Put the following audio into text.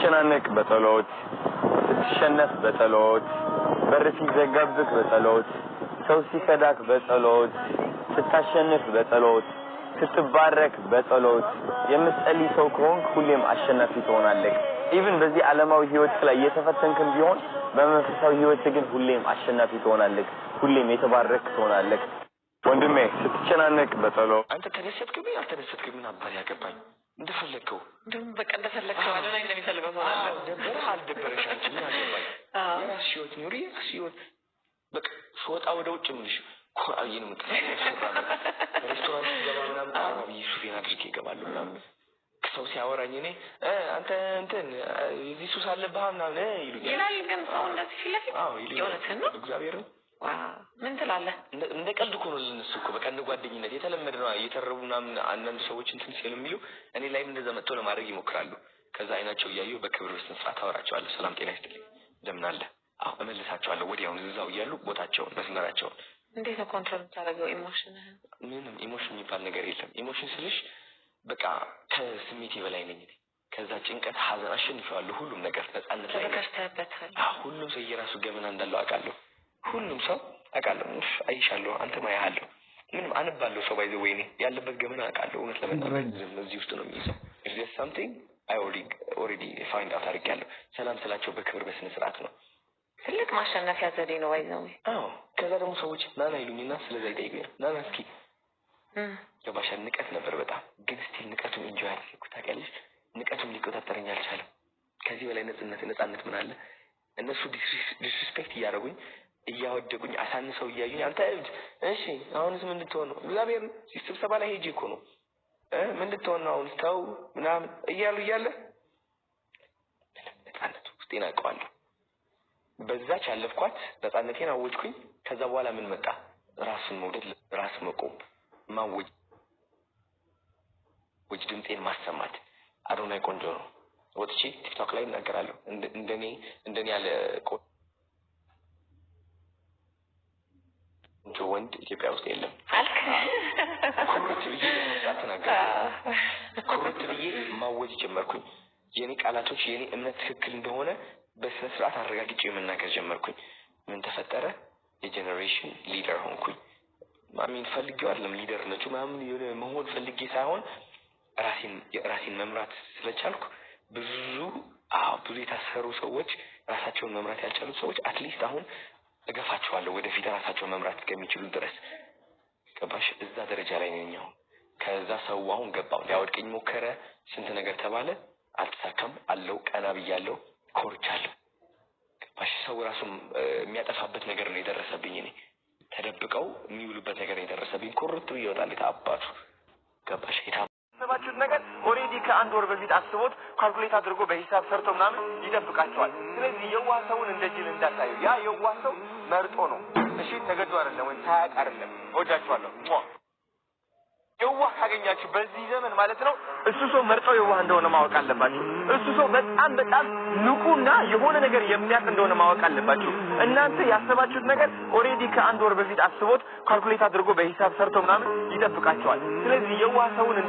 ስትጨናነቅ በጸሎት ስትሸነፍ በጸሎት በር ሲዘጋብክ በጸሎት ሰው ሲከዳክ በጸሎት ስታሸንፍ በጸሎት ስትባረክ በጸሎት የምትጸልይ ሰው ከሆንክ ሁሌም አሸናፊ ትሆናለህ even በዚህ ዓለማዊ ህይወት ላይ የተፈተንክም ቢሆን በመንፈሳዊ ህይወት ግን ሁሌም አሸናፊ ትሆናለህ ሁሌም የተባረክ ትሆናለህ ወንድሜ ስትጨናነቅ በጸሎት አንተ ተነስተክብኝ አልተነስተክብኝ ነበር ያገባኝ እንደፈለከው በቃ እንደፈለከው አለና እንደሚፈልገው ሆናለሁ ደበረ አልደበረሽ አንቺ ምን አገባኝ የራስሽ ህይወት ኑሪ የራስሽ ህይወት በቃ ሾጣ ወደ ውጭ ምንሽ ኮአይን ምትሰራው ሬስቶራንት ገባናም አራቢ ሱፊና አድርጌ ይገባሉ ምናምን ሰው ሲያወራኝ እኔ አንተ እንትን እዚህ ሱስ አለብህና ይሉኛል ይላል ግን ሰው እንደዚህ ፊለፊ የሆነትን ነው እግዚአብሔር ምን ትላለህ እንደ ቀልድ እኮ ነው ለነሱ እኮ በቃ እንደ ጓደኝነት የተለመደ ነው እየተረቡና አንዳንድ ሰዎች እንትን ሲሉ የሚሉ እኔ ላይም እንደዛ መጥቶ ለማድረግ ይሞክራሉ ከዛ አይናቸው ያዩ በክብር ውስጥ እንስራት አወራቸዋለሁ ሰላም ጤና ይስጥልኝ እንደምን አለ እመልሳቸዋለሁ ወዲያውኑ እዛው ያሉ ቦታቸውን መስመራቸውን እንዴት ነው ኮንትሮል ታደርገው ኢሞሽንህን ምንም ኢሞሽን የሚባል ነገር የለም ኢሞሽን ስልሽ በቃ ከስሜቴ በላይ ነኝ ከዛ ጭንቀት ሐዘን አሸንፈዋለሁ ሁሉም ነገር ነፃነት ላይ ተከስተህበታል ሁሉም ሰው የራሱ ገመና እንዳለው አውቃለሁ ሁሉም ሰው አውቃለሁ አይሻለሁ አንተ ማያለሁ ምንም አንባለው ሰው ባይዘው ወይኔ ያለበት ገመና አውቃለሁ እውነት ለመናገር እዚህ ውስጥ ነው የሚይዘው if there's something I already find out አድርጌያለሁ ሰላም ስላቸው በክብር በስነ ስርዓት ነው ትልቅ ማሸነፊያ ዘዴ ነው ባይዘው ከዛ ደግሞ ሰዎች ናና ይሉኝና ስለዛ ይጠይቁኛል ናና እስኪ ገባሽ ንቀት ነበር በጣም ግን ስቲል ንቀቱን ኢንጆይ አድርጌኩት ታውቂያለሽ ንቀቱን ሊቆጣጠረኝ አልቻለም ከዚህ በላይ ነፃነት ምን አለ እነሱ ዲስሪስፔክት ያደርጉኝ እያወደቁኝ አሳንሰው እያዩኝ አንተ እሺ አሁንስ ምን ልትሆን ነው እግዚአብሔር ስብሰባ ላይ ሄጄ እኮ ነው ምን ልትሆን ነው አሁን ተው ምናምን እያለ ነፃነቱ ውስጤን አውቀዋለሁ በዛች ያለፍኳት ነፃነቴን አወጅኩኝ ከዛ በኋላ ምን መጣ ራስን መውደድ ራስ መቆም ማወጅ ድምጤን ማሰማት አዶናይ ቆንጆ ነው ወጥቼ ቲክቶክ ላይ እናገራለሁ እንደኔ ያለ ቆንጆ ወንድ ኢትዮጵያ ውስጥ የለም አልከ ኩሩት ብዬ ተናገርኩ ኩሩት ብዬ ማወጅ ጀመርኩኝ የኔ ቃላቶች የኔ እምነት ትክክል እንደሆነ በስነ ስርዓት አረጋግጬ መናገር ጀመርኩኝ ምን ተፈጠረ የጄነሬሽን ሊደር ሆንኩኝ ማሚን ፈልጌው አይደለም ሊደርነቱ ማምን የሆነ መሆን ፈልጌ ሳይሆን ራሴን መምራት ስለቻልኩ ብዙ የታሰሩ ሰዎች ራሳቸውን መምራት ያልቻሉ ሰዎች አትሊስት አሁን እገፋቸዋለሁ ወደፊት ራሳቸውን መምራት እስከሚችሉ ድረስ ገባሽ እዛ ደረጃ ላይ ነኝ አሁን ከዛ ሰው አሁን ገባው ሊያወድቀኝ ሞከረ ስንት ነገር ተባለ አልተሳካም አለው ቀና ብያለሁ ኮርቻለሁ ገባሽ ሰው ራሱን የሚያጠፋበት ነገር ነው የደረሰብኝ እኔ ተደብቀው የሚውሉበት ነገር የደረሰብኝ ኮርት ይወጣል ታባቱ ገባሽ ሰባችሁት ነገር ኦሬዲ ከአንድ ወር በፊት አስቦት ካልኩሌት አድርጎ በሂሳብ ሰርቶ ምናምን ይደብቃቸዋል ስለዚህ የዋህ ሰውን እንደዚህ እንዳታዩ ያ የዋህ ሰው መርጦ ነው እሺ ተገዶ አይደለም ወይ ታያቅ አይደለም ወዳችኋለሁ የዋህ ካገኛችሁ በዚህ ዘመን ማለት ነው እሱ ሰው መርጦ የዋህ እንደሆነ ማወቅ አለባችሁ እሱ ሰው በጣም ንቁና የሆነ ነገር የሚያቅ እንደሆነ ማወቅ አለባችሁ እናንተ ያሰባችሁት ነገር ኦሬዲ ከአንድ ወር በፊት አስቦት ካልኩሌት አድርጎ በሂሳብ ሰርቶ ምናምን ይደብቃቸዋል ስለዚህ የዋህ ሰውን